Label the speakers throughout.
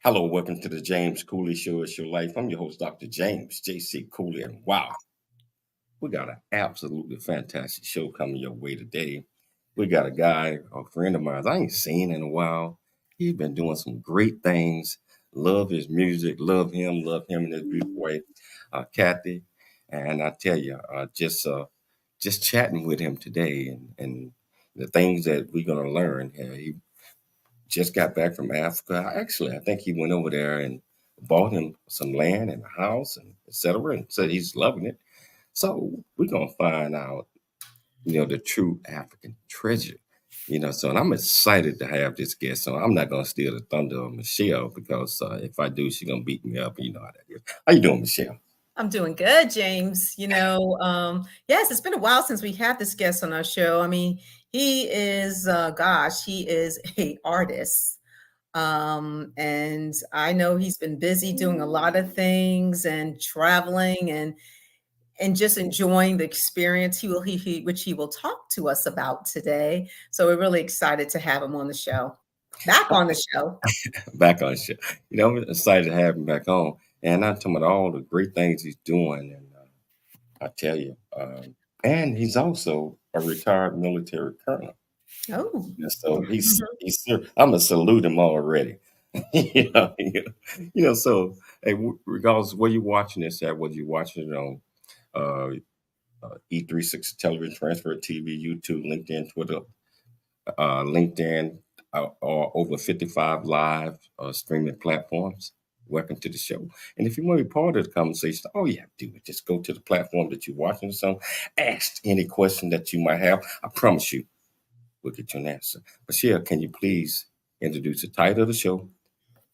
Speaker 1: Hello, welcome to the James Cooley Show. It's your life. I'm your host, Dr. James J.C. Cooley. And wow, we got an absolutely fantastic show coming your way today. We got a guy, a friend of mine I ain't seen in a while. He's been doing some great things. Love his music, love him and his beautiful wife, Kathy. And I tell you, just chatting with him today and the things that we're going to learn. He just got back from Africa. Actually, I think he went over there and bought him some land and a house and et cetera, and said he's loving it. So we're gonna find out, the true African treasure. So and I'm excited to have this guest. So I'm not gonna steal the thunder of Michelle because if I do, she's gonna beat me up. You know how that is. How you doing, Michelle?
Speaker 2: I'm doing good, James. Yes, it's been a while since we had this guest on our show. I mean, he is a artist. And I know he's been busy doing a lot of things and traveling and just enjoying the experience which he will talk to us about today. So we're really excited to have him on the show. Back on the show.
Speaker 1: Back on show. I'm excited to have him back on. And I'm talking about all the great things he's doing. And I tell you, and he's also a retired military colonel.
Speaker 2: Oh,
Speaker 1: So he's I'm gonna salute him already. So hey, regardless of where you're watching this at, whether you're watching it on uh, E360 television, transfer TV, YouTube, LinkedIn, Twitter, LinkedIn, or over 55 live streaming platforms. Welcome to the show. And if you want to be part of the conversation, all you have to do is just go to the platform that you're watching this on, ask any question that you might have. I promise you, we'll get you an answer. Michelle, can you please introduce the title of the show,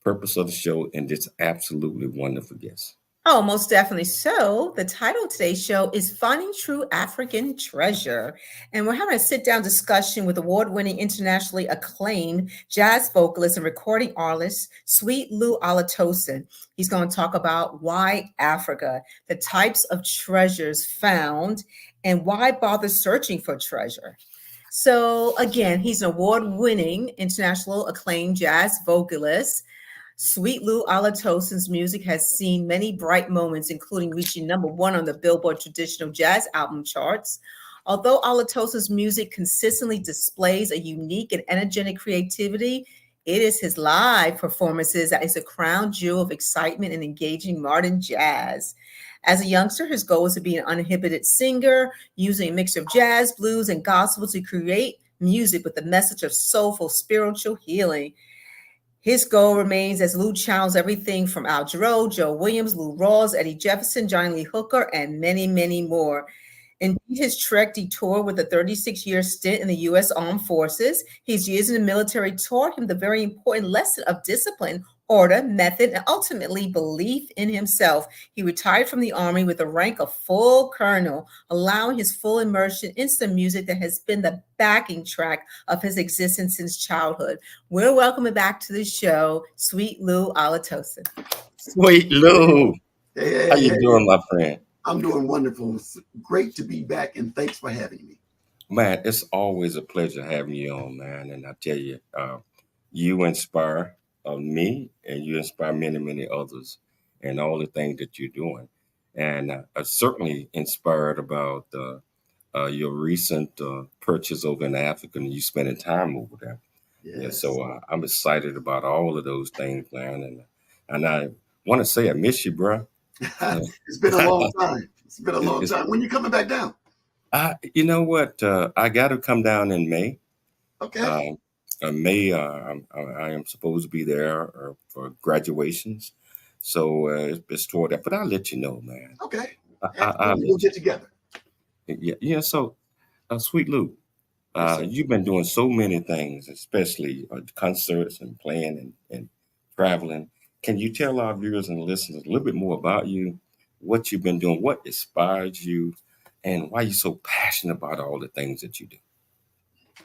Speaker 1: purpose of the show, and this absolutely wonderful guest?
Speaker 2: Oh, most definitely. So, the title of today's show is Finding True African Treasure. And we're having a sit down discussion with award winning, internationally acclaimed jazz vocalist and recording artist, Sweet Lu Olutosin. He's going to talk about why Africa, the types of treasures found, and why bother searching for treasure. So, again, he's an award winning, international acclaimed jazz vocalist. Sweet Lu Olutosin's music has seen many bright moments, including reaching #1 on the Billboard Traditional Jazz Album charts. Although Olutosin's music consistently displays a unique and energetic creativity, it is his live performances that is a crown jewel of excitement and engaging modern jazz. As a youngster, his goal was to be an uninhibited singer, using a mix of jazz, blues, and gospel to create music with a message of soulful spiritual healing. His goal remains as Lu channels everything from Al Jarreau, Joe Williams, Lou Rawls, Eddie Jefferson, Johnny Lee Hooker, and many, many more. Indeed, his trek detoured with a 36-year stint in the U.S. Armed Forces. His years in the military taught him the very important lesson of discipline, order, method, and ultimately belief in himself. He retired from the Army with the rank of full colonel, allowing his full immersion into the music that has been the backing track of his existence since childhood. We're welcoming back to the show, Sweet Lu Olutosin.
Speaker 1: Sweet Lou,
Speaker 3: Hey,
Speaker 1: how
Speaker 3: hey,
Speaker 1: you
Speaker 3: hey,
Speaker 1: doing, my friend?
Speaker 3: I'm doing wonderful. It's great to be back, and thanks for having me.
Speaker 1: Man, it's always a pleasure having you on, man. And I tell you, you inspire me, and you inspire many, many others, and all the things that you're doing. And I'm certainly inspired about your recent purchase over in Africa, and you spending time over there. Yeah,
Speaker 3: Yes.
Speaker 1: so I'm excited about all of those things, man. And I want to say I miss you, bro.
Speaker 3: It's been a long time. It's been a long time. When you coming back down?
Speaker 1: You know what? I got to come down in May.
Speaker 3: Okay.
Speaker 1: Um, May, I am supposed to be there for graduations. So it's toward that. But I'll let you know, man.
Speaker 3: Okay.
Speaker 1: I'll
Speaker 3: We'll
Speaker 1: let
Speaker 3: get together.
Speaker 1: you. Yeah, yeah. So, Sweet Lou,
Speaker 3: Yes, sir.
Speaker 1: you've been doing so many things, especially concerts and playing and traveling. Can you tell our viewers and listeners a little bit more about you, what you've been doing, what inspires you, and why you're so passionate about all the things that you do?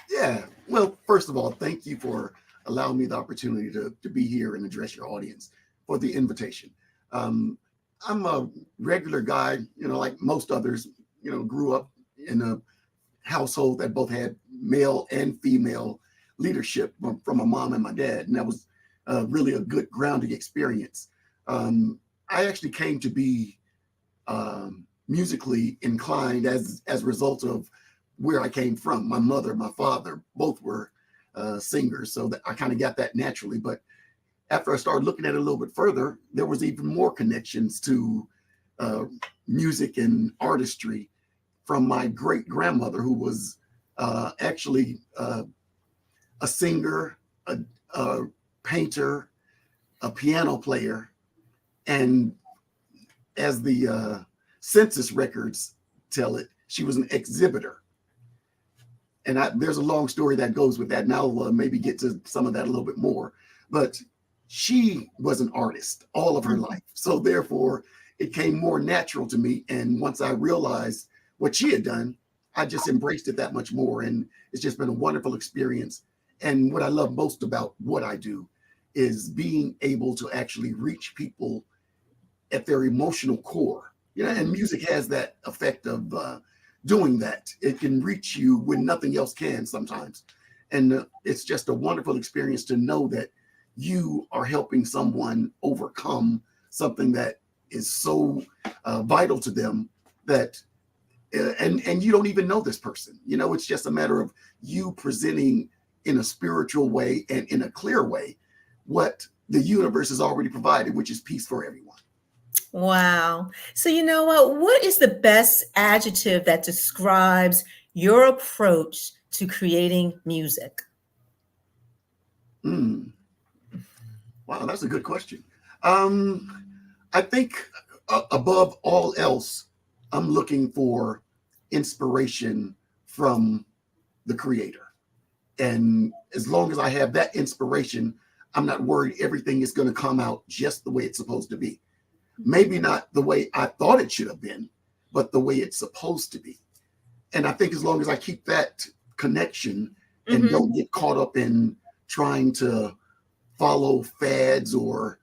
Speaker 3: Yeah. Well, first of all, thank you for allowing me the opportunity to be here and address your audience for the invitation. Um, I'm a regular guy, like most others, grew up in a household that both had male and female leadership from my mom and my dad. And that was really a good grounding experience. I actually came to be musically inclined as a result of where I came from. My mother, my father, both were singers, so that I kind of got that naturally. But after I started looking at it a little bit further, there was even more connections to music and artistry from my great grandmother, who was actually a singer, a painter, a piano player, and as the census records tell it, she was an exhibitor. And there's a long story that goes with that, and I'll maybe get to some of that a little bit more. But she was an artist all of her life, so therefore it came more natural to me. And once I realized what she had done, I just embraced it that much more, and it's just been a wonderful experience. And what I love most about what I do is being able to actually reach people at their emotional core. You know, and music has that effect of doing that. It can reach you when nothing else can sometimes. And it's just a wonderful experience to know that you are helping someone overcome something that is so vital to them that, and you don't even know this person. You know, it's just a matter of you presenting in a spiritual way and in a clear way what the universe has already provided, which is peace for everyone.
Speaker 2: Wow. So you know what is the best adjective that describes your approach to creating music?
Speaker 3: Wow, that's a good question. I think above all else, I'm looking for inspiration from the creator. And as long as I have that inspiration, I'm not worried everything is going to come out just the way it's supposed to be. Maybe not the way I thought it should have been, but the way it's supposed to be. And I think as long as I keep that connection and don't get caught up in trying to follow fads or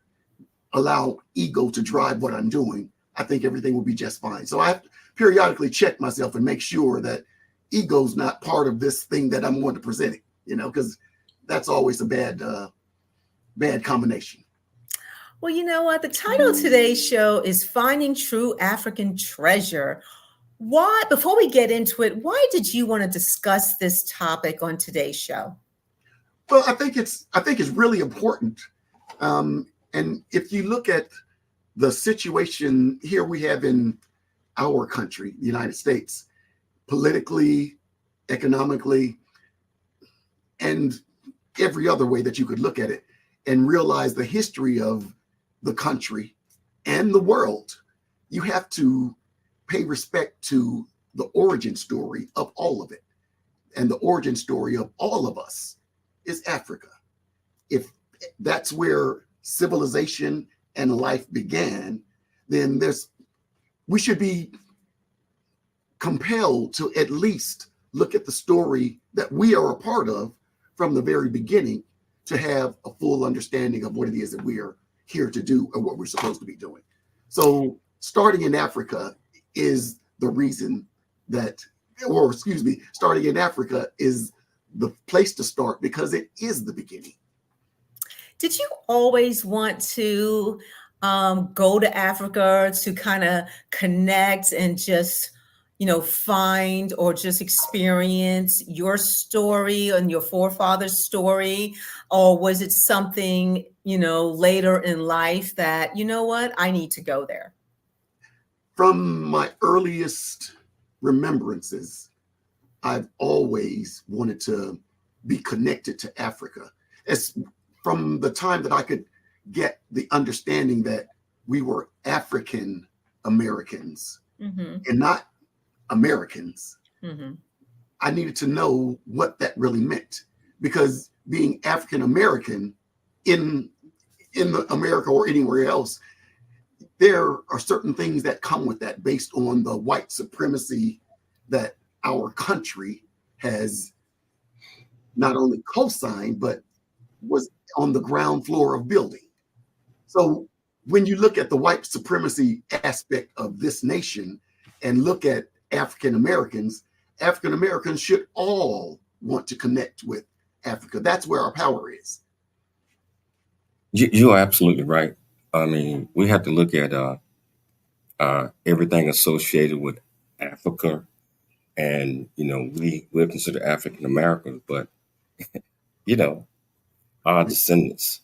Speaker 3: allow ego to drive what I'm doing, I think everything will be just fine. So I have to periodically check myself and make sure that ego's not part of this thing that I'm going to present it, you know, because that's always a bad combination.
Speaker 2: Well, you know what? The title of today's show is Finding True African Treasure. Why, before we get into it, why did you want to discuss this topic on today's show?
Speaker 3: Well, I think it's really important. And if you look at the situation here we have in our country, the United States, politically, economically, and every other way that you could look at it, and realize the history of the country and the world, you have to pay respect to the origin story of all of it. And the origin story of all of us is Africa. If that's where civilization and life began, then we should be compelled to at least look at the story that we are a part of from the very beginning to have a full understanding of what it is that we are here to do and what we're supposed to be doing. So starting in Africa is the reason that, or excuse me, starting in Africa is the place to start because it is the beginning.
Speaker 2: Did you always want to go to Africa to kind of connect and just, you know, find or just experience your story and your forefathers' story? Or was it something, you know, later in life that, you know what, I need to go there?
Speaker 3: From my earliest remembrances, I've always wanted to be connected to Africa. It's from the time that I could get the understanding that we were African Americans and not Americans. I needed to know what that really meant, because being African American in America or anywhere else, there are certain things that come with that based on the white supremacy that our country has not only co-signed, but was on the ground floor of building. So when you look at the white supremacy aspect of this nation and look at African Americans should all want to connect with Africa. That's where our power is.
Speaker 1: You're absolutely right. I mean, we have to look at everything associated with Africa, and we're considered African Americans, but you know our descendants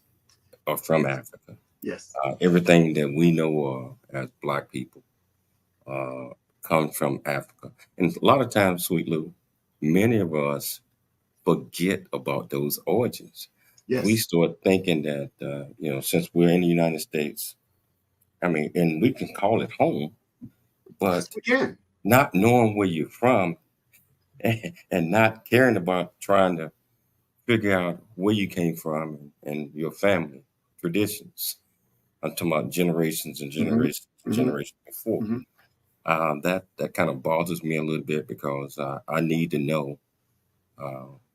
Speaker 1: are from Africa.
Speaker 3: Yes.
Speaker 1: Everything that we know as Black people uh, comes from Africa, and a lot of times, Sweet Lou, many of us forget about those origins. We
Speaker 3: Yes.
Speaker 1: start thinking that since we're in the United States, I mean, and we can call it home,
Speaker 3: Yes,
Speaker 1: but
Speaker 3: we can.
Speaker 1: not knowing where you're from and not caring about trying to figure out where you came from and your family traditions. I'm talking about generations and
Speaker 3: Hmm.
Speaker 1: generations and
Speaker 3: Hmm.
Speaker 1: generations before.
Speaker 3: Hmm.
Speaker 1: That kind of bothers me a little bit because I need to know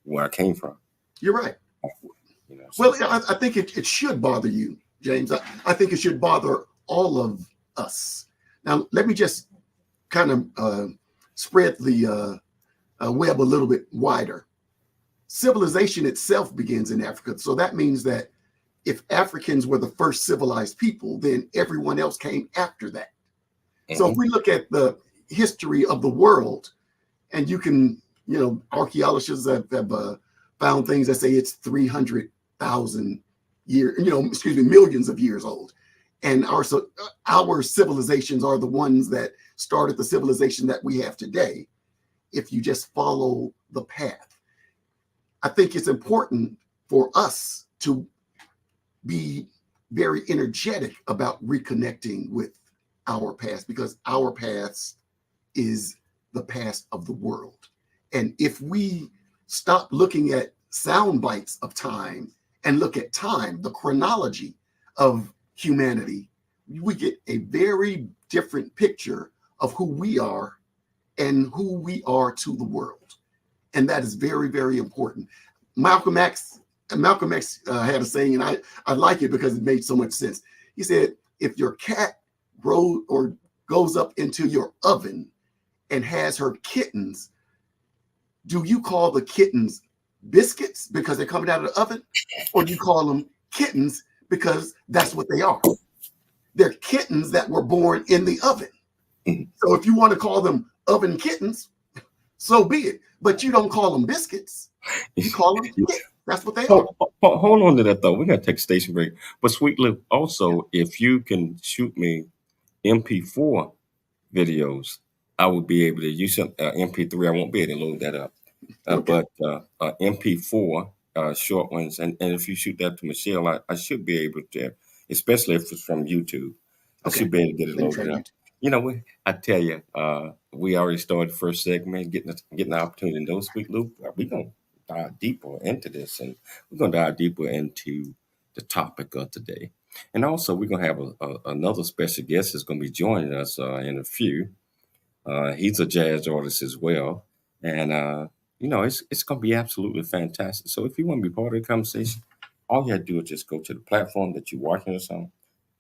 Speaker 1: where I came from.
Speaker 3: You're right. Well,
Speaker 1: So
Speaker 3: I think it should bother you, James. I think it should bother all of us. Now, let me just kind of spread the web a little bit wider. Civilization itself begins in Africa. So that means that if Africans were the first civilized people, then everyone else came after that. So if
Speaker 1: mhm,
Speaker 3: we look at the history of the world, and you can, archaeologists have found things that say it's 300,000 years, millions of years old. And our civilizations are the ones that started the civilization that we have today. If you just follow the path, I think it's important for us to be very energetic about reconnecting with our past, because our past is the past of the world. And if we stop looking at sound bites of time and look at time, the chronology of humanity, we get a very different picture of who we are and who we are to the world. And that is very, very important. Malcolm X, Malcolm X had a saying, and I like it because it made so much sense. He said, if your cat grows or goes up into your oven and has her kittens, do you call the kittens biscuits because they're coming out of the oven? Or do you call them kittens because that's what they are? They're kittens that were born in the oven.
Speaker 1: mhm.
Speaker 3: So if you want to call them oven kittens, so be it. But you don't call them biscuits. You call them kittens. That's what they are.
Speaker 1: Hold on to that though. We got to take a station break. But Sweet Lou, also, if you can shoot me MP4 videos, I will be able to use some MP3. I won't be able to load that up.
Speaker 3: Okay.
Speaker 1: But MP4 short ones, and if you shoot that to Michelle, I should be able to, especially if it's from YouTube, I
Speaker 3: Okay.
Speaker 1: should be able to get it
Speaker 3: Let me try
Speaker 1: loaded up.
Speaker 3: YouTube.
Speaker 1: I tell you, we already started the first segment, getting the opportunity to know Sweet Lou. We're gonna dive deeper into this, and we're gonna dive deeper into the topic of today. And also, we're gonna have another special guest that's gonna be joining us in a few. He's a jazz artist as well, and it's going to be absolutely fantastic. So if you want to be part of the conversation, all you have to do is just go to the platform that you're watching us on,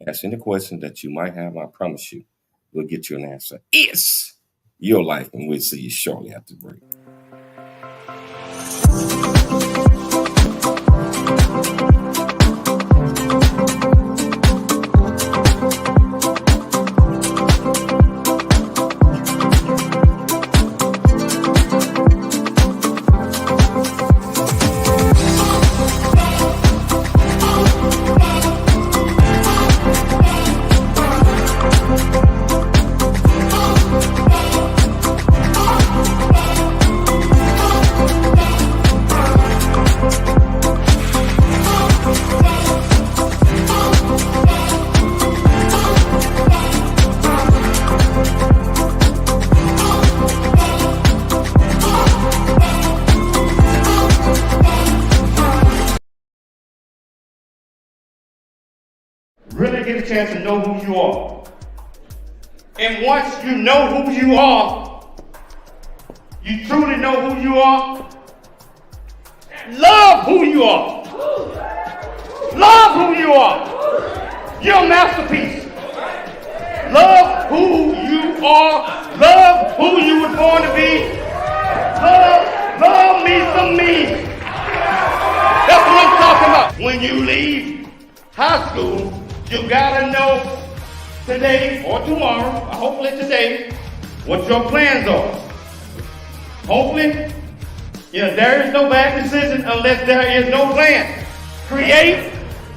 Speaker 1: ask any question that you might have. I promise you, we'll get you an answer. It's your life, and we'll see you shortly after the break.
Speaker 4: Really get a chance to know who you are. And once you know who you are, you truly know who you are, love who you are. Love who you are. You're a masterpiece. Love who you are. Love who you were born to be. Love me some me. That's what I'm talking about. When you leave, high school, you gotta know today or tomorrow, or hopefully today, what your plans are. Hopefully, there is no bad decision unless there is no plan. Create,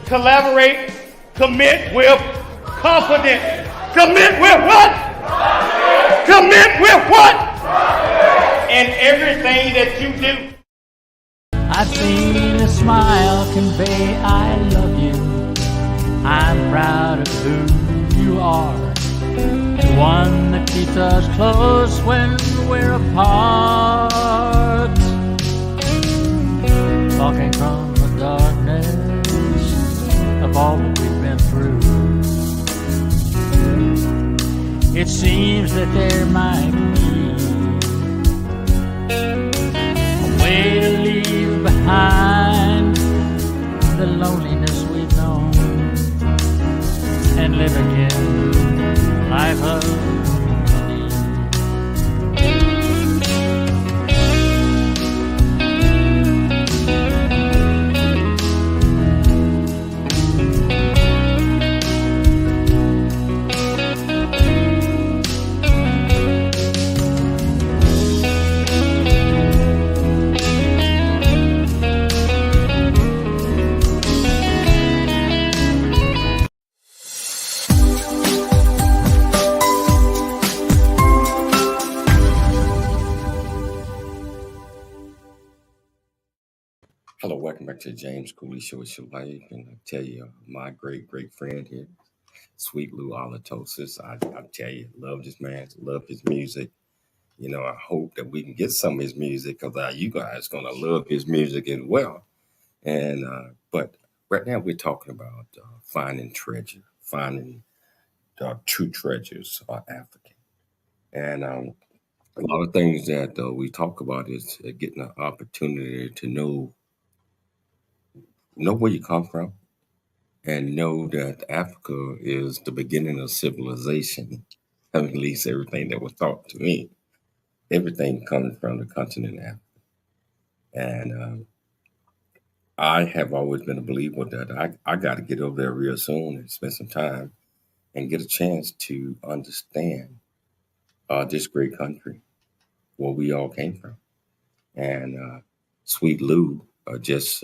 Speaker 4: collaborate, commit with confidence. Commit with what? Commit with what? In everything that you do.
Speaker 5: I've seen a smile convey I love you. I'm proud of who you are. The one that keeps us close when we're apart. Talking from the darkness of all that we've been through. It seems that there might be a way to leave behind the loneliness we've known and live again life of
Speaker 1: Hello, welcome back to the James Cooley Show. It's your life, and I tell you, my great friend here, Sweet Lu Olutosin. I tell you, love this man, love his music. I hope that we can get some of his music because you guys gonna love his music as well. And but right now we're talking about finding treasure, finding true treasures are African, and a lot of things that we talk about is getting an opportunity to know where you come from and know that Africa is the beginning of civilization. At least everything that was taught to me, everything comes from the continent of Africa. And I have always been a believer that I got to get over there real soon and spend some time and get a chance to understand this great country, where we all came from. And Sweet Lu just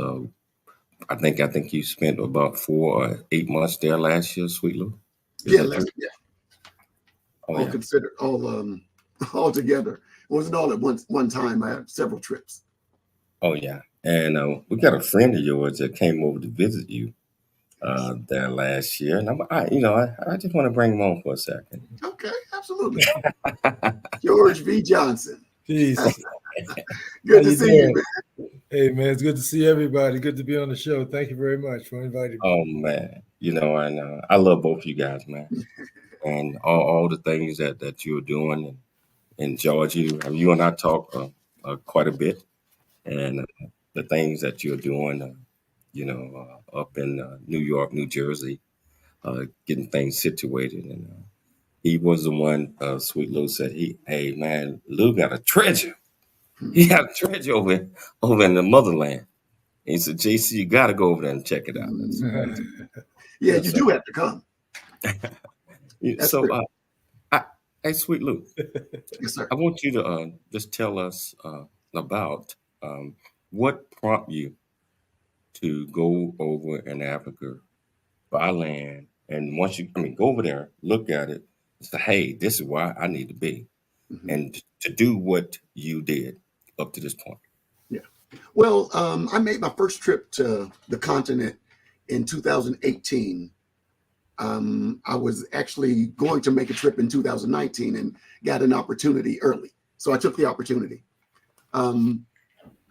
Speaker 1: I think you spent about 4 or 8 months there last year, Sweet Lu.
Speaker 3: Yeah,
Speaker 1: Oh,
Speaker 3: all
Speaker 1: yeah.
Speaker 3: considered, all together. It wasn't all at one time. I had several trips.
Speaker 1: Oh, yeah. And we got a friend of yours that came over to visit you there last year. And I just want to bring him on for a second.
Speaker 3: Okay, absolutely. George V. Johnson.
Speaker 6: Jeez.
Speaker 3: Good to see you, man.
Speaker 6: Hey, man, it's good to see everybody. Good to be on the show. Thank you very much for inviting me.
Speaker 1: Oh, man. And I love both you guys, man. And all the things that you're doing. And George, you and I talk quite a bit. And the things that you're doing, up in New York, New Jersey, getting things situated. And he was the one, Sweet Lu said, hey, man, Lu got a treasure. He got a treasure over in the motherland. And he said, JC, you got to go over there and check it out.
Speaker 3: Yeah, you do have to come.
Speaker 1: So, hey, Sweet Lu,
Speaker 3: Yes, sir.
Speaker 1: I want you to just tell us about what prompted you to go over in Africa, buy land, and once go over there, look at it, and say, hey, this is where I need to be, and to do what you did up to this point.
Speaker 3: Yeah. Well, I made my first trip to the continent in 2018. I was actually going to make a trip in 2019 and got an opportunity early. So I took the opportunity. I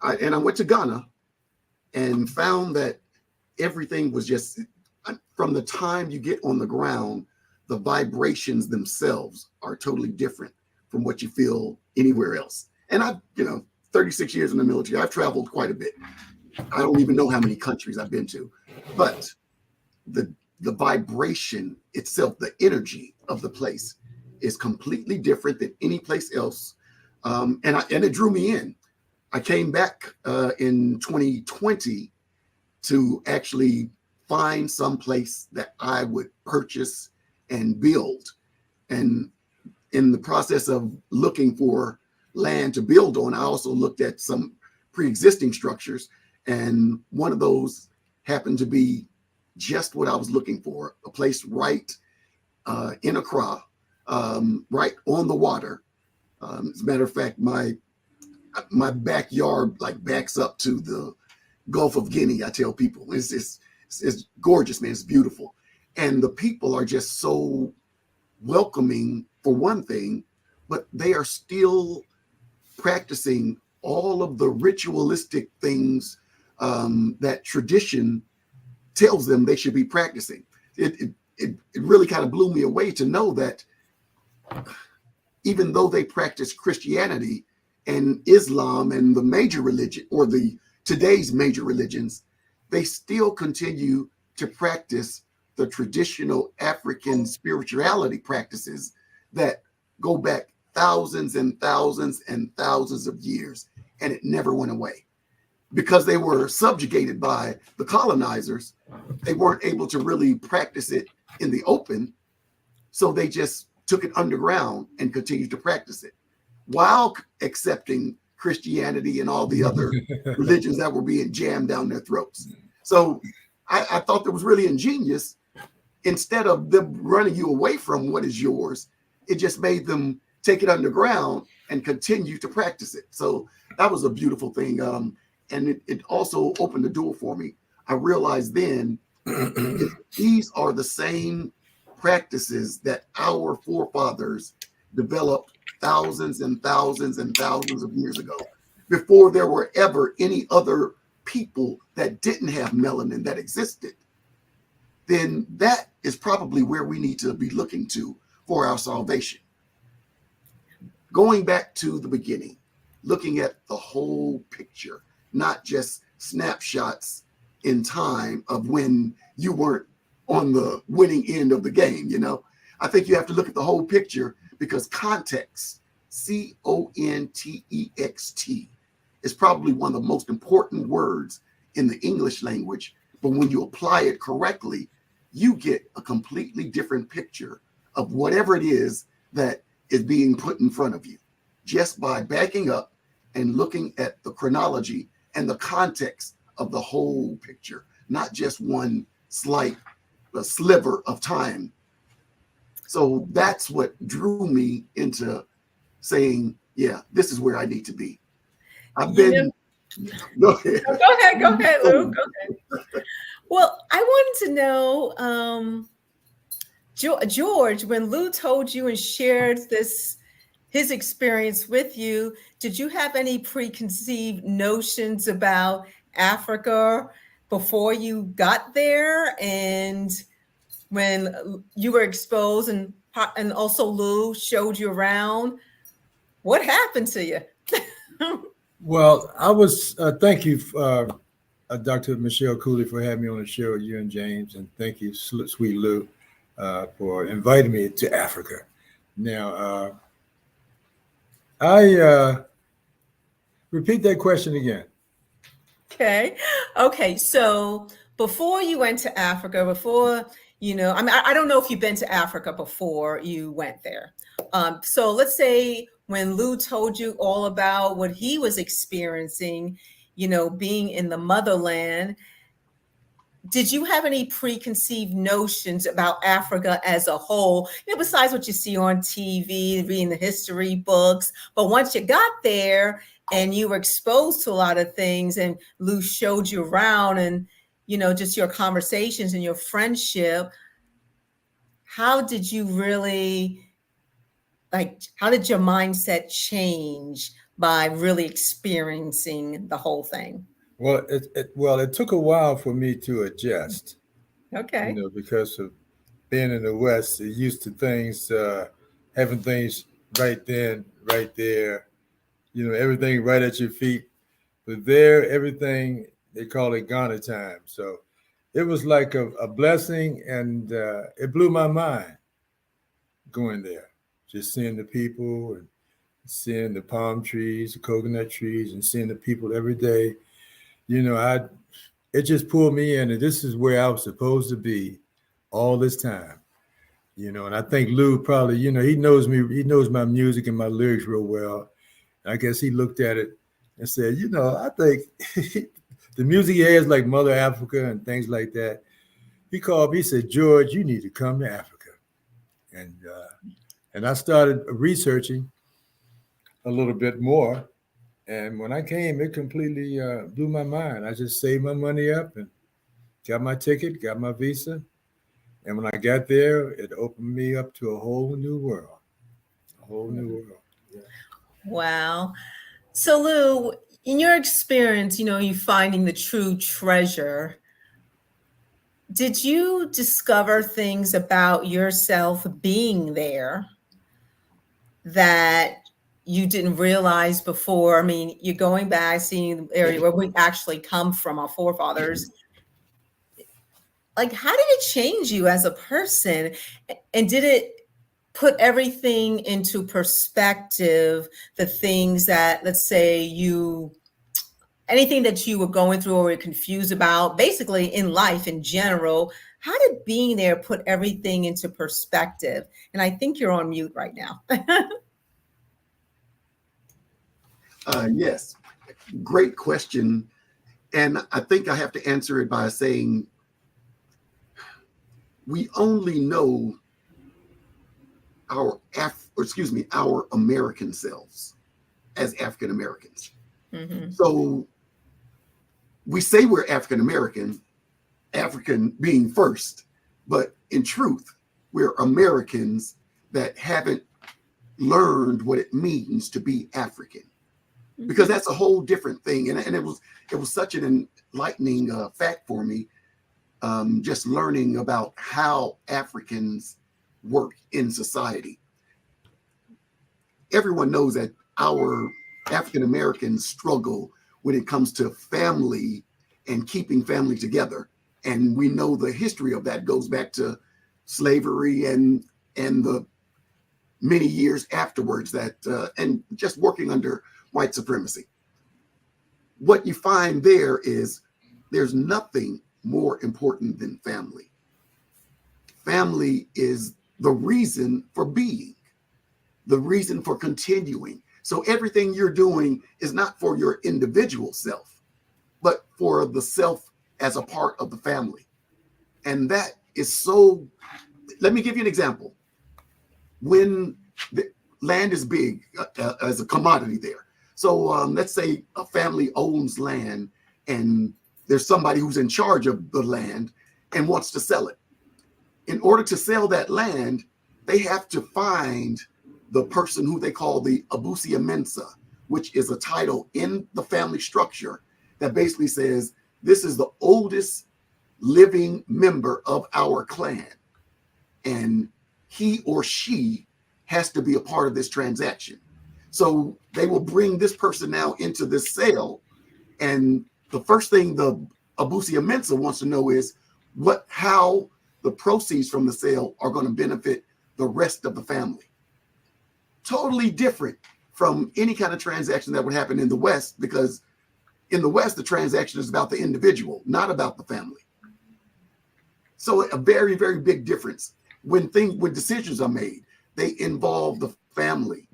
Speaker 3: went to Ghana and found that everything was just, from the time you get on the ground, the vibrations themselves are totally different from what you feel anywhere else. And I've, 36 years in the military, I've traveled quite a bit. I don't even know how many countries I've been to, but the vibration itself, the energy of the place is completely different than any place else. And it drew me in. I came back in 2020 to actually find some place that I would purchase and build. And in the process of looking for land to build on, I also looked at some pre-existing structures. And one of those happened to be just what I was looking for, a place right in Accra, right on the water. As a matter of fact, my backyard like backs up to the Gulf of Guinea. I tell people it's gorgeous, man. It's beautiful. And the people are just so welcoming for one thing, but they are still practicing all of the ritualistic things that tradition tells them they should be practicing. It really kind of blew me away to know that even though they practice Christianity and Islam and the major religion, or the today's major religions, they still continue to practice the traditional African spirituality practices that go back thousands and thousands and thousands of years, and it never went away. Because they were subjugated by the colonizers, they weren't able to really practice it in the open, so they just took it underground and continued to practice it while accepting Christianity and all the other religions that were being jammed down their throats. So I thought that was really ingenious. Instead of them running you away from what is yours, it just made them take it underground and continue to practice it. So that was a beautiful thing. And it also opened the door for me. I realized then these are the same practices that our forefathers developed thousands and thousands and thousands of years ago, before there were ever any other people that didn't have melanin that existed. Then that is probably where we need to be looking to for our salvation. Going back to the beginning, looking at the whole picture, not just snapshots in time of when you weren't on the winning end of the game. You know, I think you have to look at the whole picture, because context, context, is probably one of the most important words in the English language. But when you apply it correctly, you get a completely different picture of whatever it is that is being put in front of you, just by backing up and looking at the chronology and the context of the whole picture, not just one slight sliver of time. So that's what drew me into saying, yeah, this is where I need to be. I've been. Go ahead.
Speaker 2: Go ahead, Lou. Go ahead. Well, I wanted to know, George, when Lou told you and shared his experience with you, did you have any preconceived notions about Africa before you got there? And when you were exposed and also Lou showed you around, what happened to you?
Speaker 6: Well, I was, thank you, Dr. Michelle Cooley, for having me on the show, you and James, and thank you, Sweet Lou, for inviting me to Africa. Now, I repeat that question again.
Speaker 2: Okay. So before you went to Africa, I don't know if you've been to Africa before you went there. So let's say when Lou told you all about what he was experiencing, being in the motherland, did you have any preconceived notions about Africa as a whole, besides what you see on TV, reading the history books? But once you got there and you were exposed to a lot of things and Lou showed you around and, just your conversations and your friendship, how did you really, how did your mindset change by really experiencing the whole thing?
Speaker 6: Well, it took a while for me to adjust.
Speaker 2: Okay.
Speaker 6: Because of being in the West, you're used to things, having things right then, right there, everything right at your feet. But there, everything, they call it Ghana time. So it was like a blessing, and it blew my mind going there, just seeing the people and seeing the palm trees, the coconut trees, and seeing the people every day. it just pulled me in, and this is where I was supposed to be all this time. And I think Lou probably, he knows me, he knows my music and my lyrics real well. I guess he looked at it and said, I think the music he has, like Mother Africa and things like that. He called me, he said, George, you need to come to Africa. And I started researching a little bit more. And when I came, it completely blew my mind. I just saved my money up and got my ticket, got my visa. And when I got there, it opened me up to a whole new world. A whole new world. Yeah.
Speaker 2: Wow. So Lou, in your experience, you finding the true treasure, did you discover things about yourself being there that you didn't realize before? I mean, you're going back, seeing the area where we actually come from, our forefathers. Like, how did it change you as a person? And did it put everything into perspective, the things that, let's say, anything that you were going through or were confused about, basically in life in general? How did being there put everything into perspective? And I think you're on mute right now.
Speaker 3: Yes, great question. And I think I have to answer it by saying, we only know our American selves as African Americans. Mm-hmm. So we say we're African American, African being first, but in truth, we're Americans that haven't learned what it means to be African, because that's a whole different thing. And it was such an enlightening fact for me. Just learning about how Africans work in society. Everyone knows that our African Americans struggle when it comes to family and keeping family together. And we know the history of that goes back to slavery and the many years afterwards and just working under white supremacy. What you find there is there's nothing more important than family. Family is the reason for being, the reason for continuing. So everything you're doing is not for your individual self, but for the self as a part of the family. And that is so, let me give you an example. When the land is big as a commodity there. So let's say a family owns land and there's somebody who's in charge of the land and wants to sell it. In order to sell that land, they have to find the person who they call the Abusia Mensa, which is a title in the family structure that basically says, this is the oldest living member of our clan. And he or she has to be a part of this transaction. So they will bring this person now into this sale. And the first thing the Abusia Mensa wants to know is how the proceeds from the sale are going to benefit the rest of the family. Totally different from any kind of transaction that would happen in the West, because in the West, the transaction is about the individual, not about the family. So a very, very big difference. When decisions are made, they involve the family.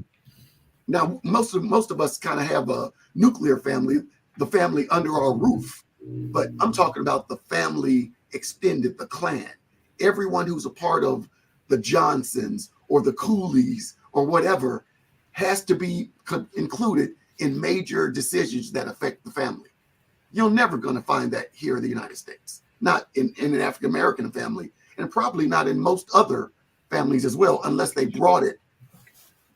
Speaker 3: Now, most of us kind of have a nuclear family, the family under our roof, but I'm talking about the family extended, the clan. Everyone who's a part of the Johnsons or the Coolies or whatever has to be included in major decisions that affect the family. You're never going to find that here in the United States, not in an African-American family, and probably not in most other families as well, unless they brought it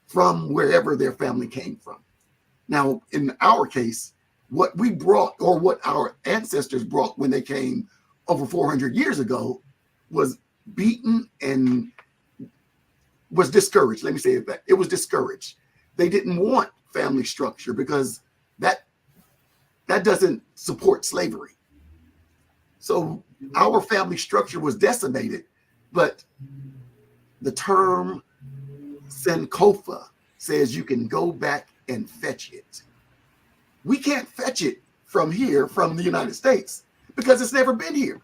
Speaker 3: from wherever their family came from. Now, in our case, what we brought, or what our ancestors brought when they came over 400 years ago, was beaten and was discouraged. Let me say that. It was discouraged. They didn't want family structure because that doesn't support slavery. So our family structure was decimated, but the term Sankofa says you can go back and fetch it. We can't fetch it from here, from the United States, because it's never been here.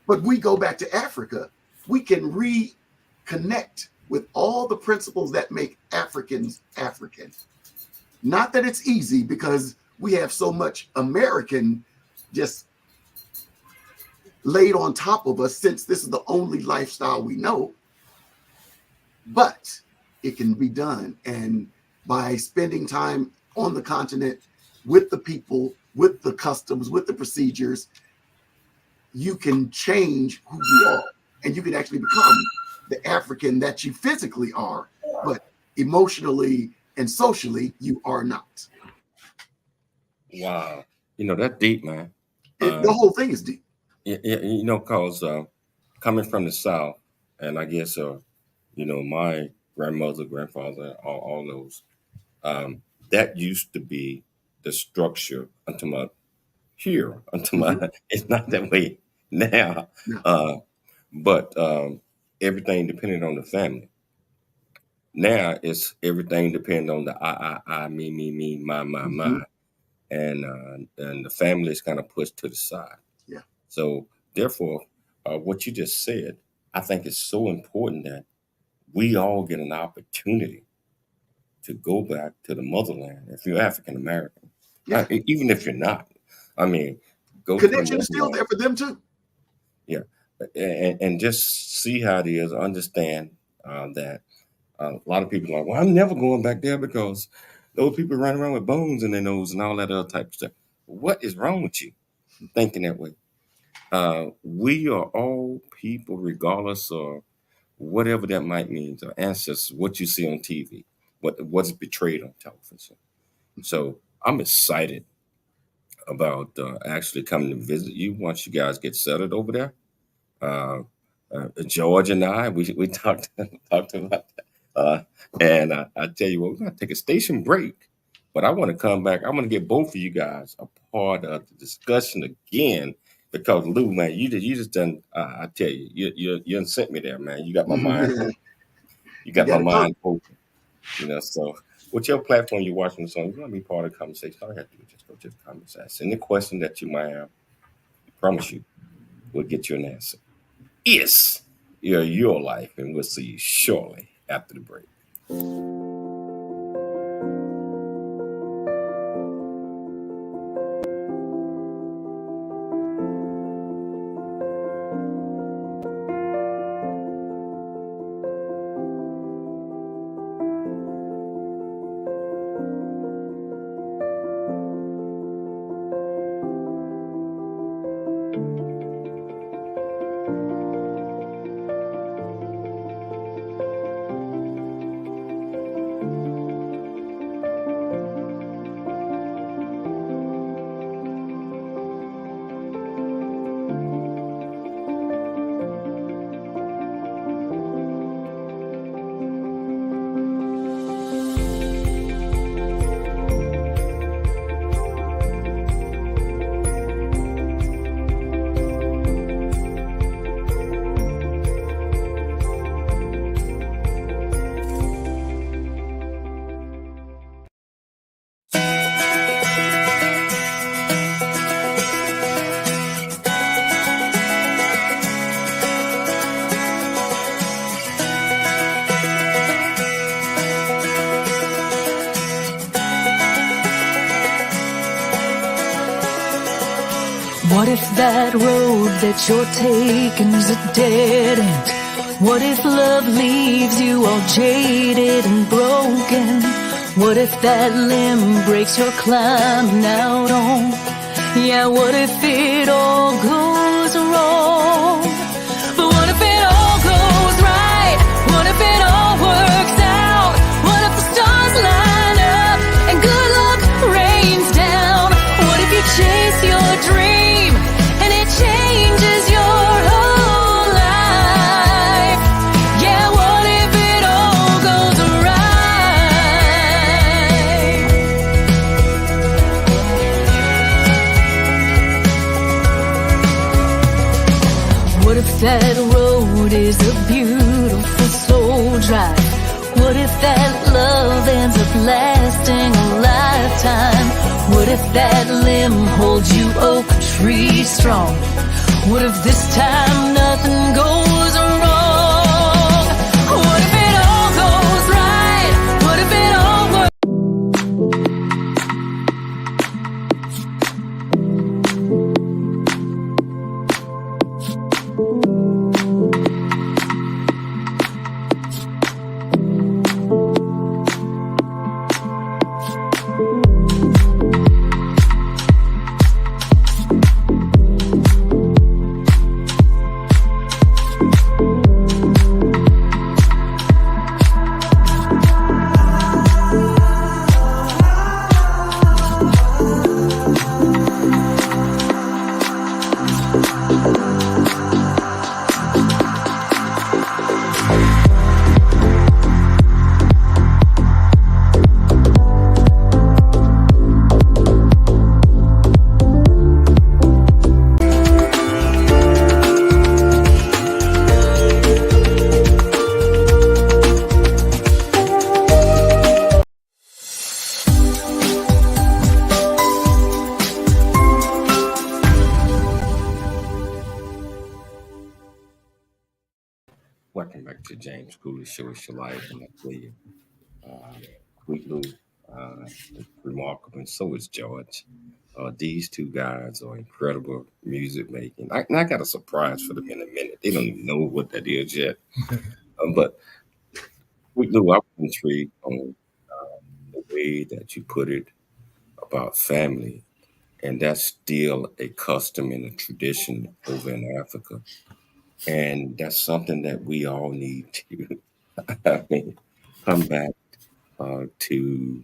Speaker 3: But we go back to Africa, we can reconnect with all the principles that make Africans African. Not that it's easy, because we have so much American just laid on top of us, since this is the only lifestyle we know. But it can be done. And by spending time on the continent with the people, with the customs, with the procedures, you can change who you are. And you can actually become the African that you physically are, but emotionally and socially, you are not.
Speaker 1: Wow. That's deep, man.
Speaker 3: The whole thing is deep.
Speaker 1: Because coming from the South, and I guess, my grandmother, grandfather, all those, that used to be the structure until my, it's not that way now.
Speaker 3: No.
Speaker 1: But everything depended on the family. Now it's everything depending on the I, me, my. And the family is kind of pushed to the side.
Speaker 3: Yeah.
Speaker 1: So therefore, what you just said, I think is so important, that we all get an opportunity to go back to the motherland. If you're African American,
Speaker 3: Yeah.
Speaker 1: Even if you're not, go.
Speaker 3: Connection is still there for them too.
Speaker 1: Yeah, and just see how it is. Understand that a lot of people are like, well, I'm never going back there because those people running around with bones in their nose and all that other type of stuff. What is wrong with you thinking that way? We are all people, regardless of whatever that might mean. Our ancestors, what you see on TV, what's portrayed on television. So I'm excited about actually coming to visit you once you guys get settled over there. George and I, we talked about that. And I tell you what, we're going to take a station break, but I want to come back. I want to get both of you guys a part of the discussion again, because Lou, man, you just done. I tell you, you done sent me there, man. You got my mind open. You got my mind open. So with your platform, you're watching this on, you want to be part of the conversation. All you have to do is just go to the comment section. Any question that you might have, I promise you, we'll get you an answer. Yes, your life, and we'll see you shortly after the break.
Speaker 7: What if that road that you're taking's a dead end? What if love leaves you all jaded and broken? What if that limb breaks you're climbing out on? Yeah, what if it all goes wrong? But what if it all goes right? What if it all works out? What if the stars line up and good luck rains down? What if you chase your dream and it changes your whole life? Yeah, what if it all goes right? What if that road is a beautiful soul drive? What if that love ends up lasting a lifetime? What if that limb holds you oak tree strong? What if this time nothing goes wrong? What if it all goes right? What if it all works?
Speaker 1: Welcome back to James Cooley's Show. It's your life, and I tell you, Sweet Lu is remarkable, and so is George. These two guys are incredible music making. I got a surprise for them in a minute. They don't even know what that is yet. But Sweet Lu, I'm intrigued on the way that you put it about family, and that's still a custom and a tradition over in Africa. And that's something that we all need to come back to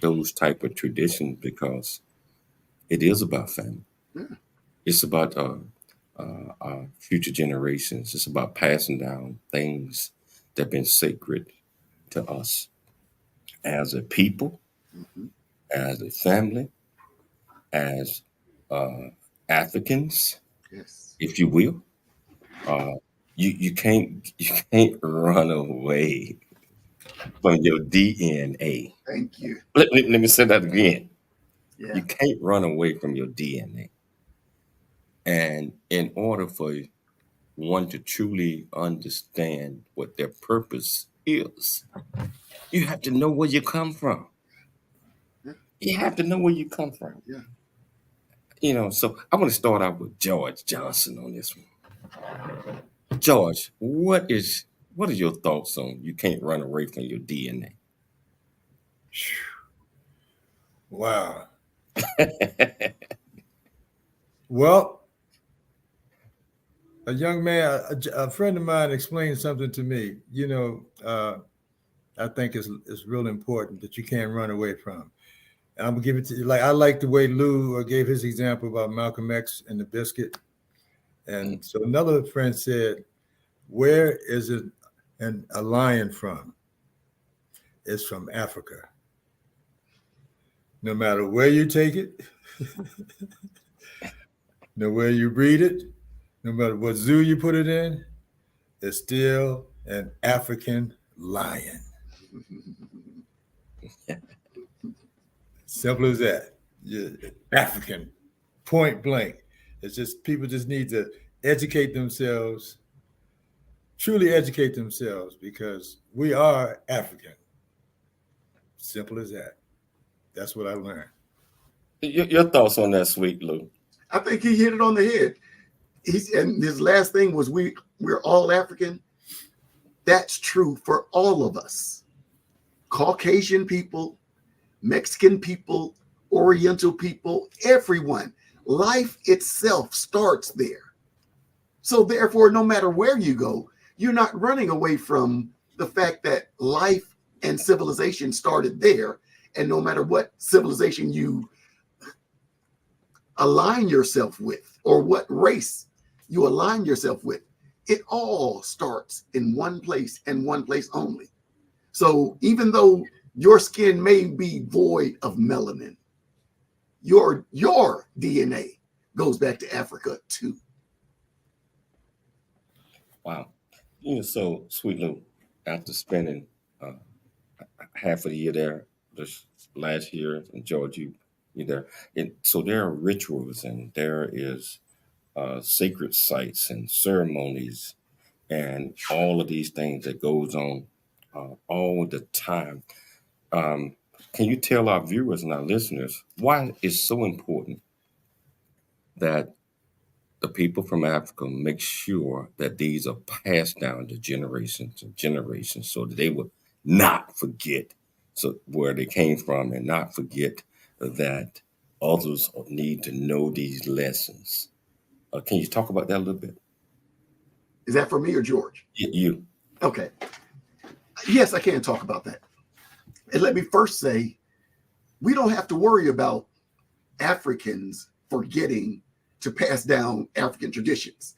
Speaker 1: those type of traditions, because it is about family.
Speaker 3: Yeah.
Speaker 1: It's about our future generations. It's about passing down things that have been sacred to us as a people, as a family, as Africans,
Speaker 3: Yes.
Speaker 1: if you will. You can't run away from your DNA.
Speaker 3: Thank you.
Speaker 1: Let me say that again.
Speaker 3: Yeah.
Speaker 1: You can't run away from your DNA. And in order for one to truly understand what their purpose is, you have to know where you come from.
Speaker 3: Yeah.
Speaker 1: You have to know where you come from.
Speaker 3: Yeah.
Speaker 1: So I want to start out with George Johnson on this one. George, what are your thoughts on you can't run away from your DNA?
Speaker 6: Wow. Well, a young man, a friend of mine explained something to me. I think it's real important that you can't run away from. And I'm gonna give it to you. Like, I like the way Lou gave his example about Malcolm X and the biscuit. And so another friend said, where is a lion from? It's from Africa. No matter where you take it, no where you breed it, no matter what zoo you put it in, it's still an African lion. Simple as that. Yeah, African, point blank. It's just people just need to educate themselves, truly educate themselves, because we are African. Simple as that. That's what I learned.
Speaker 1: Your thoughts on that, Sweet Lu?
Speaker 3: I think he hit it on the head. And his last thing was we're all African. That's true for all of us. Caucasian people, Mexican people, Oriental people, everyone. Life itself starts there. So therefore, no matter where you go, you're not running away from the fact that life and civilization started there. And no matter what civilization you align yourself with, or what race you align yourself with, it all starts in one place and one place only. So even though your skin may be void of melanin, your DNA goes back to Africa too.
Speaker 1: Wow. So Sweet Lu, after spending half of the year there this last year in Georgia, you So there are rituals, and there is sacred sites and ceremonies and all of these things that goes on all the time. Can you tell our viewers and our listeners why it's so important that the people from Africa make sure that these are passed down to generations and generations so that they will not forget where they came from, and not forget that others need to know these lessons? Can you talk about that a little bit?
Speaker 3: Is that for me or George?
Speaker 1: You.
Speaker 3: Okay. Yes, I can talk about that. And let me first say, we don't have to worry about Africans forgetting to pass down African traditions.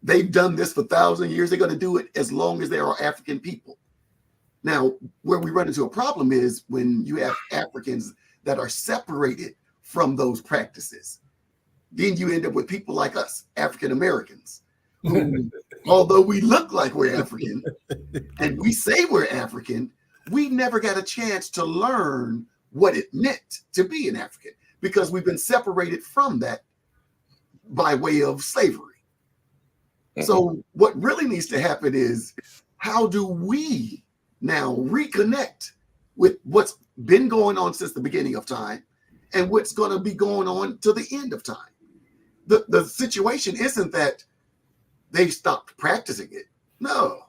Speaker 3: They've done this for 1,000 years. They're going to do it as long as there are African people. Now, where we run into a problem is when you have Africans that are separated from those practices. Then you end up with people like us, African Americans, who, although we look like we're African and we say we're African, we never got a chance to learn what it meant to be an African because we've been separated from that by way of slavery. So what really needs to happen is, how do we now reconnect with what's been going on since the beginning of time and what's going to be going on to the end of time? The situation isn't that they stopped practicing it. No,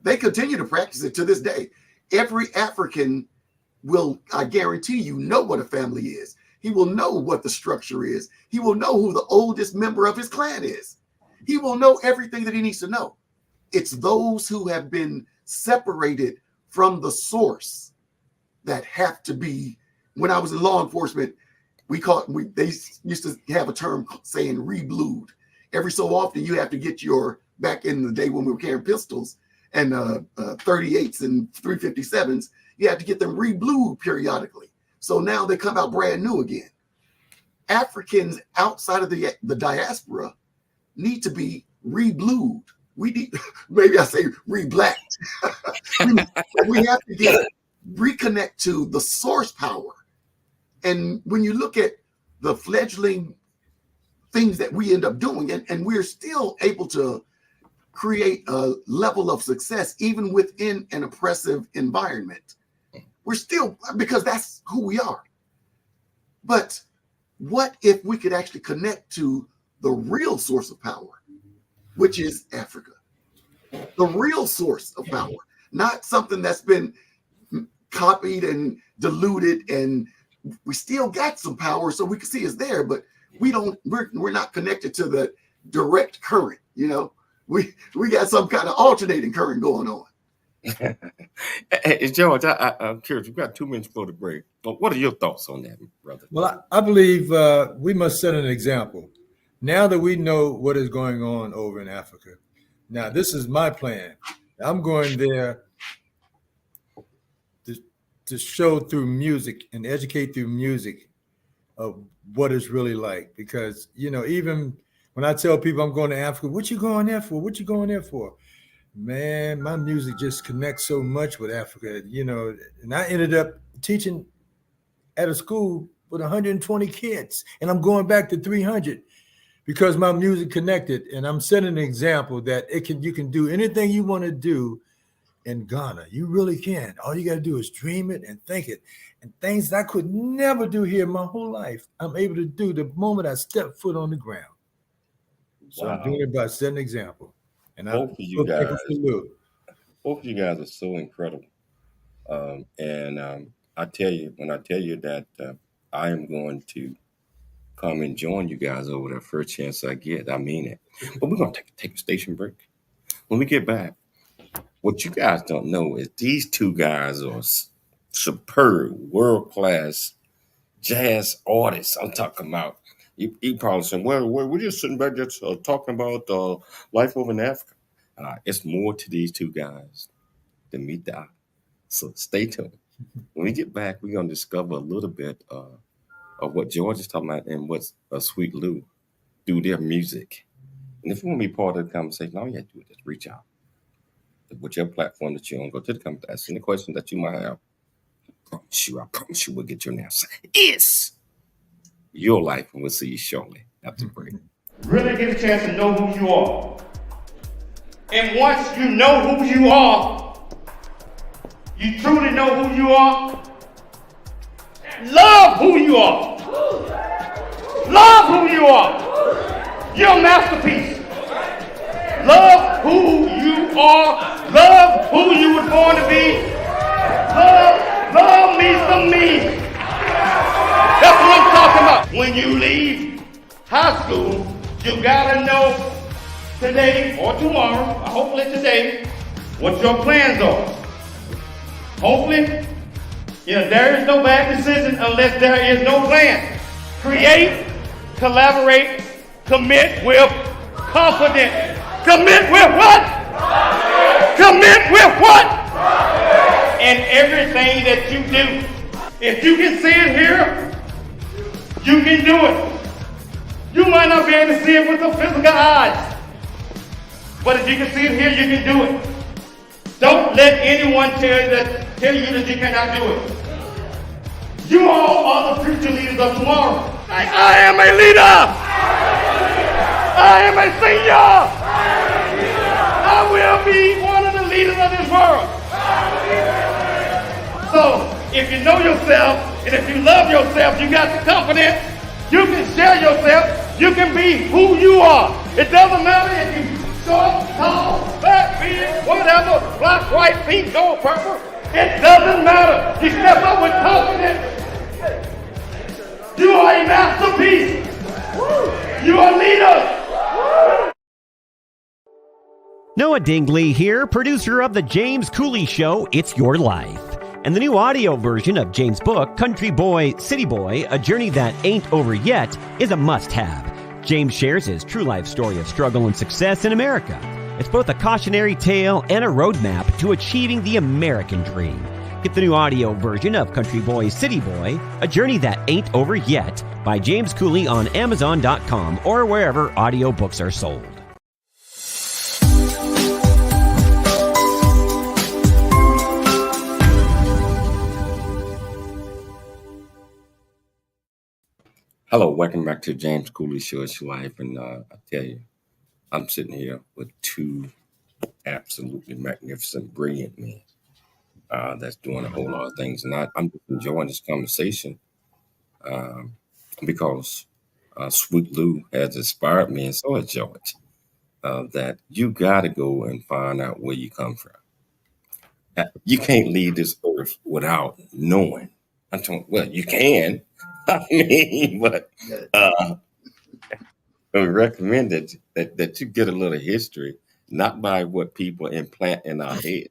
Speaker 3: they continue to practice it to this day. Every African will, I guarantee you, know what a family is. He will know what the structure is. He will know who the oldest member of his clan is. He will know everything that he needs to know. It's those who have been separated from the source that have to be. When I was in law enforcement, they used to have a term saying re-blued. Every so often you have to get back in the day when we were carrying pistols and 38s and 357s, you have to get them re-blued periodically. So now they come out brand new again. Africans outside of the diaspora need to be re-blued. We need, maybe I say re-blacked. we have to reconnect to the source power. And when you look at the fledgling things that we end up doing, and we're still able to create a level of success even within an oppressive environment. We're still, because that's who we are. But what if we could actually connect to the real source of power, which is Africa? The real source of power, not something that's been copied and diluted, and we still got some power so we can see it's there, but we're not connected to the direct current. We got some kind of alternating current going on.
Speaker 1: Hey, George, I'm curious. We've got 2 minutes before the break. But what are your thoughts on that, brother?
Speaker 6: Well, I believe we must set an example. Now that we know what is going on over in Africa, now this is my plan. I'm going there to show through music and educate through music of what it's really like. Because, even when I tell people I'm going to Africa, what you going there for? What you going there for? Man, my music just connects so much with Africa, and I ended up teaching at a school with 120 kids, and I'm going back to 300 because my music connected, and I'm setting an example that you can do anything you want to do in Ghana. You really can. All you got to do is dream it and think it, and things that I could never do here my whole life, I'm able to do the moment I step foot on the ground. So wow. I'm doing it by setting an example. And
Speaker 1: both of you guys are so incredible. I tell you, when I tell you that I am going to come and join you guys over there first chance I get, I mean it. But we're going to take a station break. When we get back, what you guys don't know is these 2 guys are superb, world-class jazz artists. I'm talking about. You probably saying, well, we're just sitting back just talking about life over in Africa. It's more to these 2 guys than meet the eye. So stay tuned. When we get back, we're going to discover a little bit of what George is talking about and what Sweet Lu do their music. And if you want to be part of the conversation, all you have to do is just reach out. Whichever platform that you're on, go to the comments, ask any question that you might have. I promise you we'll get your answer. Yes. your life. And we'll see you shortly after the break.
Speaker 4: Really get a chance to know who you are. And once you know who you are, you truly know who you are, love who you are. Love who you are. You're a masterpiece. Love who you are. Love who you were born to be. Love me some me. That's what I'm talking about. When you leave high school, you gotta know today or tomorrow, or hopefully today, what your plans are. Hopefully, there is no bad decision unless there is no plan. Create, collaborate, commit with confidence. Commit with what? Commit with what? And everything that you do. If you can see it here, you can do it. You might not be able to see it with the physical eyes, but if you can see it here, you can do it. Don't let anyone tell you that you cannot do it. You all are the future leaders of tomorrow. I am a leader. I am a senior. I will be one of the leaders of this world. So, if you know yourself, and if you love yourself, you got the confidence, you can share yourself, you can be who you are. It doesn't matter if you short, tall, fat, big, whatever, black, white, pink, gold, purple. It doesn't matter. You step up with confidence. You are a masterpiece. You are leaders.
Speaker 8: Noah Dingley here, producer of The James Cooley Show, It's Your Life. And the new audio version of James' book, Country Boy, City Boy, A Journey That Ain't Over Yet, is a must-have. James shares his true life story of struggle and success in America. It's both a cautionary tale and a roadmap to achieving the American dream. Get the new audio version of Country Boy, City Boy, A Journey That Ain't Over Yet by James Cooley on Amazon.com or wherever audiobooks are sold.
Speaker 1: Hello, welcome back to James Cooley Show, It's Your Life. And I tell you, I'm sitting here with two absolutely magnificent, brilliant men that's doing a whole lot of things. And I'm just enjoying this conversation because Sweet Lu has inspired me, and so has George, that you got to go and find out where you come from. You can't leave this earth without knowing. Well, you can. I mean, but we recommend that you get a little history, not by what people implant in our head.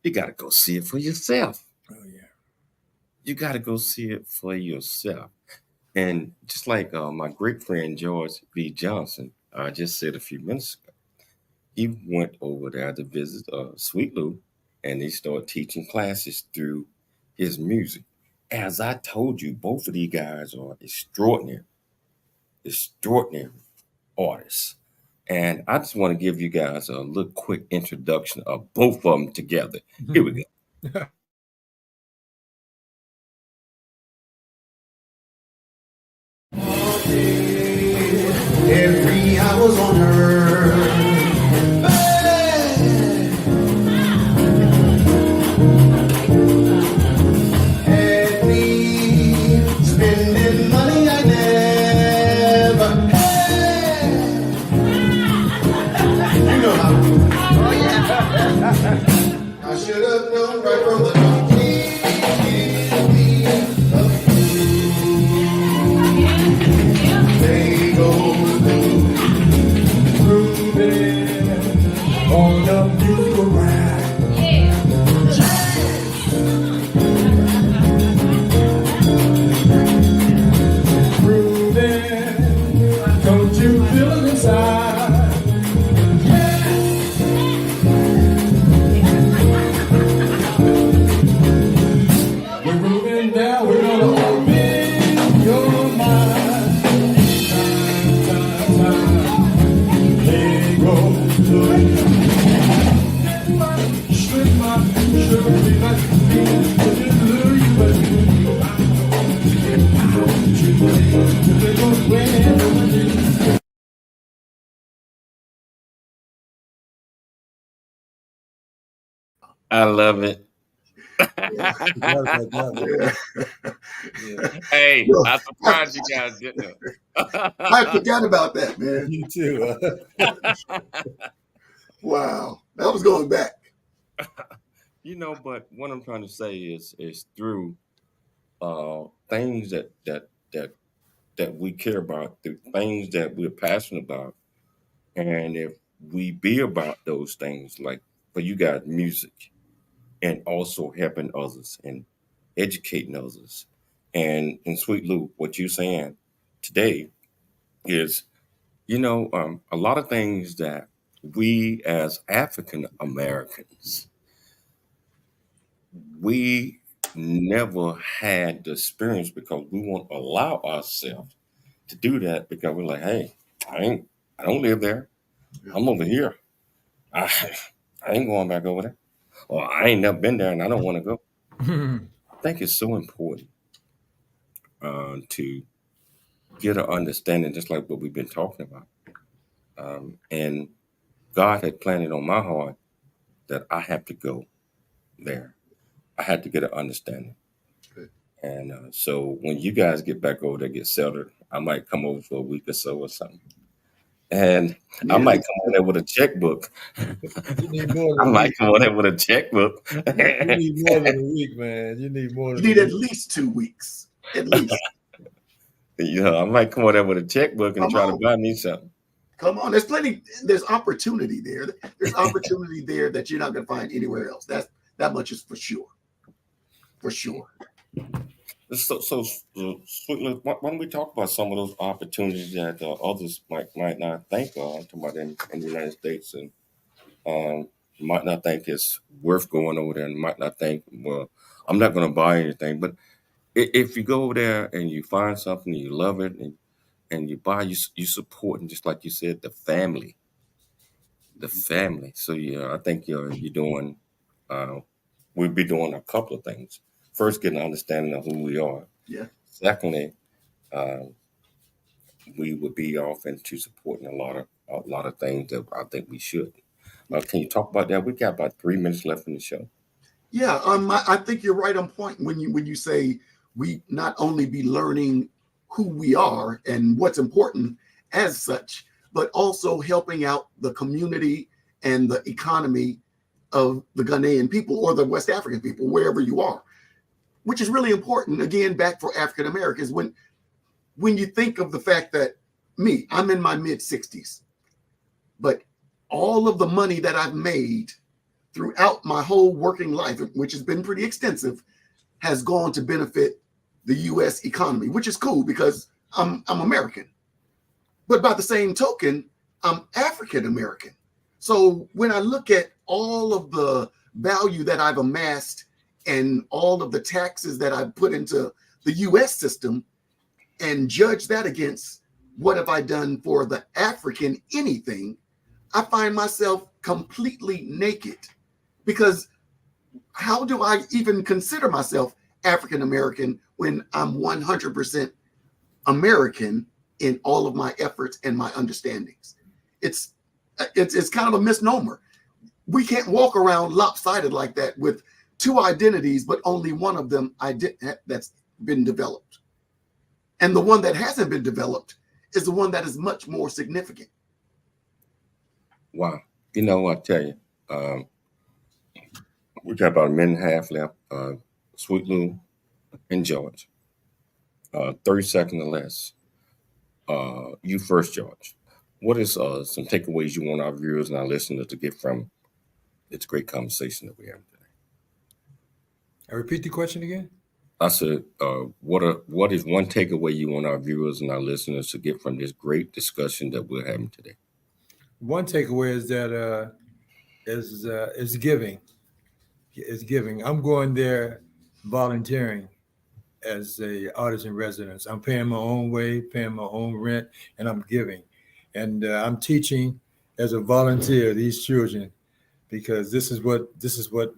Speaker 1: You got to go see it for yourself.
Speaker 6: Oh, yeah.
Speaker 1: You got to go see it for yourself. And just like my great friend George B. Johnson just said a few minutes ago, he went over there to visit Sweet Lu, and he started teaching classes through his music. As I told you, both of these guys are extraordinary artists. And I just want to give you guys a little quick introduction of both of them together. Here we go.
Speaker 9: Every hour's on earth. Had me spending money I never had. You know how. Oh, yeah. I should have known right from the beginning. They go through
Speaker 1: I love it. Hey,
Speaker 3: Yo,
Speaker 1: I surprised you guys, didn't
Speaker 3: I forgot about that, man.
Speaker 6: You too.
Speaker 3: Wow, that was going back.
Speaker 1: You know, but what I'm trying to say is through things that we care about, the things that we're passionate about, and if we be about those things, like for you guys, music, and also helping others and educating others, and Sweet Lu, what you're saying today is, you know, a lot of things that we as African Americans, we never had the experience because we won't allow ourselves to do that because we're like, hey, I don't live there. I'm over here. I ain't going back over there. Or I ain't never been there and I don't want to go. I think it's so important to get an understanding, just like what we've been talking about. And God had planted on my heart that I have to go there. I had to get an understanding.
Speaker 3: Good.
Speaker 1: And so when you guys get back over there, get settled, I might come over for a week or so or something. And I might come over there with a checkbook.
Speaker 6: You need more
Speaker 1: I
Speaker 6: than a
Speaker 1: might
Speaker 6: week.
Speaker 1: come over there with a checkbook.
Speaker 6: You need more than a week, man. You need more
Speaker 3: You
Speaker 6: than
Speaker 3: need
Speaker 6: a
Speaker 3: at
Speaker 6: week.
Speaker 3: least 2 weeks. At least.
Speaker 1: You know, I might come over there with a checkbook and
Speaker 3: Come
Speaker 1: try
Speaker 3: on.
Speaker 1: to buy me something.
Speaker 3: Come on, there's opportunity there. There's opportunity there that you're not going to find anywhere else. That much is for sure. For sure.
Speaker 1: So Sweet Lu, why don't we talk about some of those opportunities that others might not think of, talking about in the United States, and might not think it's worth going over there, and might not think, well, I'm not going to buy anything. But if you go over there and you find something, you love it, and you buy, you support, and just like you said, the family. So yeah, I think you're doing. We'll be doing a couple of things. First, getting an understanding of who we are.
Speaker 3: Yeah.
Speaker 1: Secondly, we would be off into supporting a lot of things that I think we should. Can you talk about that? We got about 3 minutes left in the show.
Speaker 3: Yeah, I think you're right on point when you say we not only be learning who we are and what's important as such, but also helping out the community and the economy of the Ghanaian people or the West African people, wherever you are, which is really important. Again, back for African Americans, when you think of the fact that I'm in my mid-60s, but all of the money that I've made throughout my whole working life, which has been pretty extensive, has gone to benefit the U.S. economy, which is cool because I'm American. But by the same token, I'm African American. So when I look at all of the value that I've amassed and all of the taxes that I've put into the U.S. system and judge that against what have I done for the African anything, I find myself completely naked. Because how do I even consider myself African American when I'm 100% American in all of my efforts and my understandings? It's kind of a misnomer. We can't walk around lopsided like that with two identities, but only one of them that's been developed. And the one that hasn't been developed is the one that is much more significant.
Speaker 1: Wow. You know, I tell you, we got about a minute and a half left. Sweet Lu and George, 30 seconds or less. You first, George. What is some takeaways you want our viewers and our listeners to get from this great conversation that we have today?
Speaker 6: I repeat the question again.
Speaker 1: I said, what is one takeaway you want our viewers and our listeners to get from this great discussion that we're having today?
Speaker 6: One takeaway is that is giving. Is giving. I'm going there volunteering as a artist in residence. I'm paying my own way, paying my own rent, and I'm giving. And I'm teaching as a volunteer these children because this is what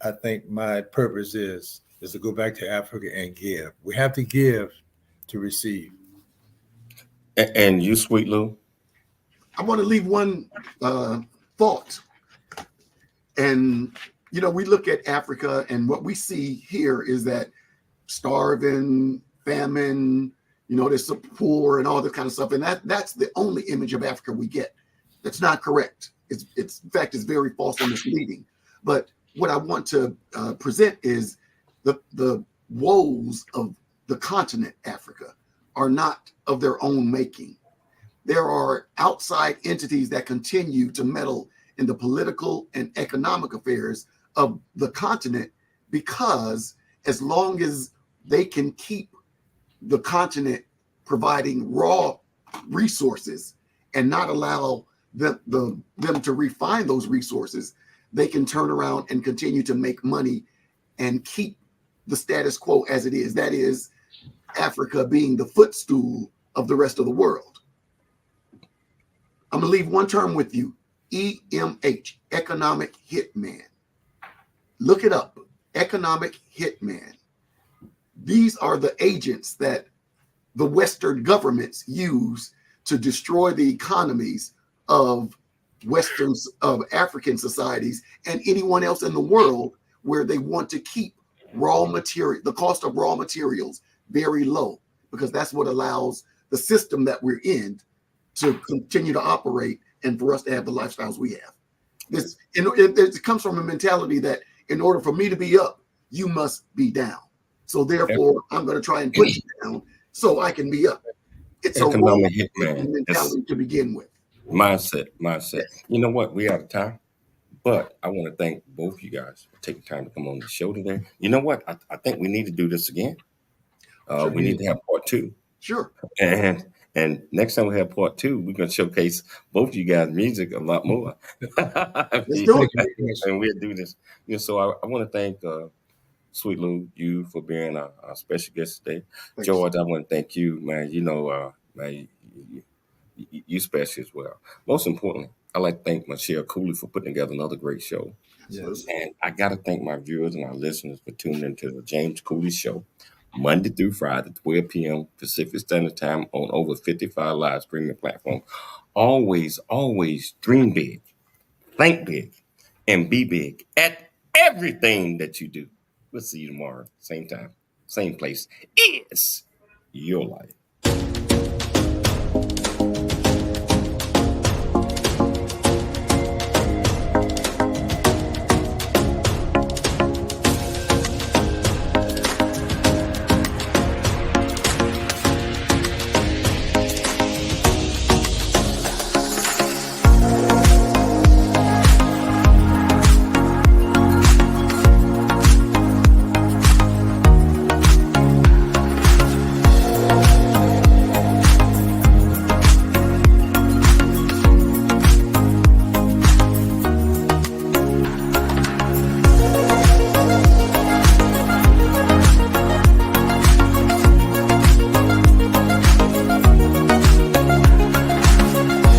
Speaker 6: I think my purpose is to go back to Africa and give. We have to give to receive.
Speaker 1: And you, Sweet Lu?
Speaker 3: I want to leave one thought. And, you know, we look at Africa and what we see here is that starving, famine, you know, there's some poor and all this kind of stuff. And that's the only image of Africa we get. That's not correct. It's in fact, it's very false and misleading. But what I want to present is the woes of the continent Africa are not of their own making. There are outside entities that continue to meddle in the political and economic affairs of the continent, because as long as they can keep the continent providing raw resources and not allow them to refine those resources, they can turn around and continue to make money and keep the status quo as it is. That is, Africa being the footstool of the rest of the world. I'm gonna leave one term with you, EMH, economic hitman. Look it up, economic hitman. These are the agents that the Western governments use to destroy the economies of African societies and anyone else in the world, where they want to keep the cost of raw materials very low, because that's what allows the system that we're in to continue to operate and for us to have the lifestyles we have. It comes from a mentality that in order for me to be up, you must be down. So therefore, I'm going to try and put you down so I can be up. It's
Speaker 1: economic
Speaker 3: a
Speaker 1: hitman
Speaker 3: mentality to begin with.
Speaker 1: Mindset. You know what? We're out of time, but I want to thank both you guys for taking time to come on the show today. You know what? I think we need to do this again.
Speaker 3: Sure.
Speaker 1: We need to have part 2.
Speaker 3: Sure.
Speaker 1: And next time we have part 2, we're going to showcase both of you guys' music a lot more.
Speaker 3: Let's do it.
Speaker 1: And we'll do this. You know, so I want to thank Sweet Lu, you for being our special guest today.
Speaker 3: Thanks.
Speaker 1: George, I want to thank you, man. You know, man, you special as well. Most importantly, I'd like to thank Michelle Cooley for putting together another great show.
Speaker 3: Yes.
Speaker 1: And I got to thank my viewers and our listeners for tuning into the James Cooley Show, Monday through Friday, 12 p.m. Pacific Standard Time on over 55 live streaming platforms. Always, always dream big, think big, and be big at everything that you do. We'll see you tomorrow, same time, same place. It's your life.